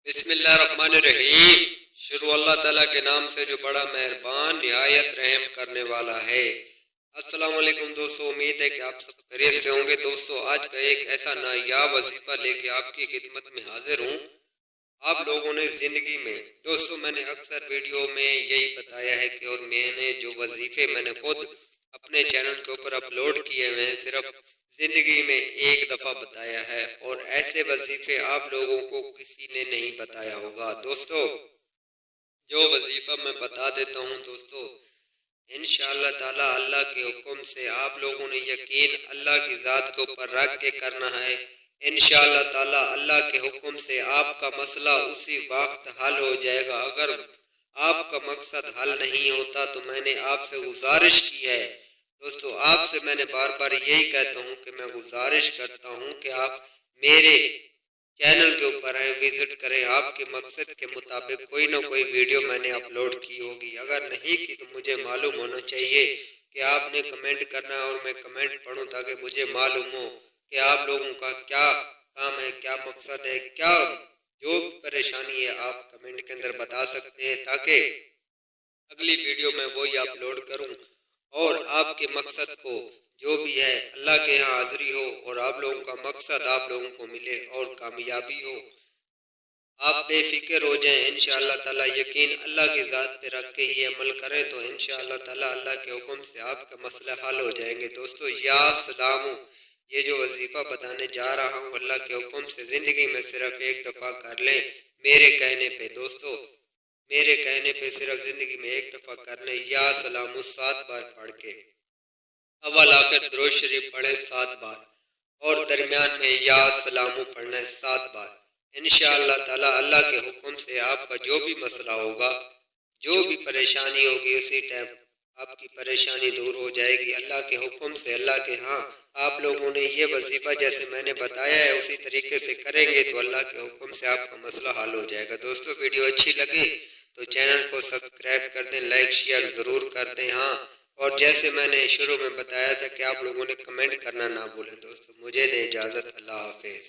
بسم اللہ الرحمن الرحیم۔ شروع اللہ تعالیٰ کے نام سے جو بڑا مہربان نہایت رحم کرنے والا ہے۔ السلام علیکم دوستو، امید ہے کہ آپ سب خیریت سے ہوں گے۔ دوستو آج کا ایک ایسا نایاب وظیفہ لے کے آپ کی خدمت میں حاضر ہوں۔ آپ لوگوں نے زندگی میں دوستو میں نے اکثر ویڈیو میں یہی بتایا ہے کہ اور میں نے جو وظیفے میں نے خود اپنے چینل کے اوپر اپلوڈ کیے ہوئے ہیں صرف زندگی میں ایک دفعہ بتایا ہے، اور ایسے وظیفے آپ لوگوں کو کسی نے نہیں بتایا ہوگا۔ دوستو جو وظیفہ میں بتا دیتا ہوں دوستو، انشاءاللہ تعالی اللہ کے حکم سے آپ لوگوں نے یقین اللہ کی ذات کے اوپر رکھ کے کرنا ہے۔ انشاءاللہ تعالی اللہ کے حکم سے آپ کا مسئلہ اسی وقت حل ہو جائے گا۔ اگر آپ کا مقصد حل نہیں ہوتا تو میں نے آپ سے گزارش کی ہے دوستو، آپ سے میں نے بار بار یہی کہتا ہوں کہ میں گزارش کرتا ہوں کہ آپ میرے چینل کے اوپر آئیں، وزٹ کریں، آپ کے مقصد کے مطابق کوئی نہ کوئی ویڈیو میں نے اپلوڈ کی ہوگی۔ اگر نہیں کی تو مجھے معلوم ہونا چاہیے کہ آپ نے کمنٹ کرنا ہے اور میں کمنٹ پڑھوں تاکہ مجھے معلوم ہو کہ آپ لوگوں کا کیا کام ہے، کیا مقصد ہے، کیا جو پریشانی ہے آپ کمنٹ کے اندر بتا سکتے ہیں تاکہ اگلی ویڈیو میں وہی اپلوڈ کروں اور آپ کے مقصد کو جو بھی ہے اللہ کے یہاں حاضری ہو اور آپ لوگوں کا مقصد آپ لوگوں کو ملے اور کامیابی ہو۔ آپ بے فکر ہو جائیں، انشاءاللہ تعالی یقین اللہ کی ذات پہ رکھ کے یہ عمل کریں تو انشاءاللہ تعالی اللہ کے حکم سے آپ کا مسئلہ حل ہو جائیں گے۔ دوستو یا سلام، یہ جو وظیفہ بتانے جا رہا ہوں اللہ کے حکم سے زندگی میں صرف ایک دفعہ کر لیں میرے کہنے پہ۔ دوستو میرے کہنے پہ صرف زندگی میں ایک دفعہ کر لیں، یا سلام 7 بار پڑھ کے اول آخر درود شریف پڑھیں 7 بار اور درمیان میں یا سلام پڑھنا ہے 7 بار۔ انشاءاللہ تعالی اللہ کے حکم سے آپ کا جو بھی مسئلہ ہوگا، جو بھی پریشانی ہوگی، اسی ٹائم آپ کی پریشانی دور ہو جائے گی اللہ کے حکم سے۔ اللہ کے ہاں آپ لوگوں نے یہ وظیفہ جیسے میں نے بتایا ہے اسی طریقے سے کریں گے تو اللہ کے حکم سے آپ کا مسئلہ حل ہو جائے گا۔ دوستو ویڈیو اچھی لگے تو چینل کو سبسکرائب کر دیں، لائک شیئر ضرور کر دیں۔ ہاں اور جیسے میں نے شروع میں بتایا تھا کہ آپ لوگوں نے کمنٹ کرنا نہ بھولیں۔ دوستو مجھے دے اجازت، اللہ حافظ۔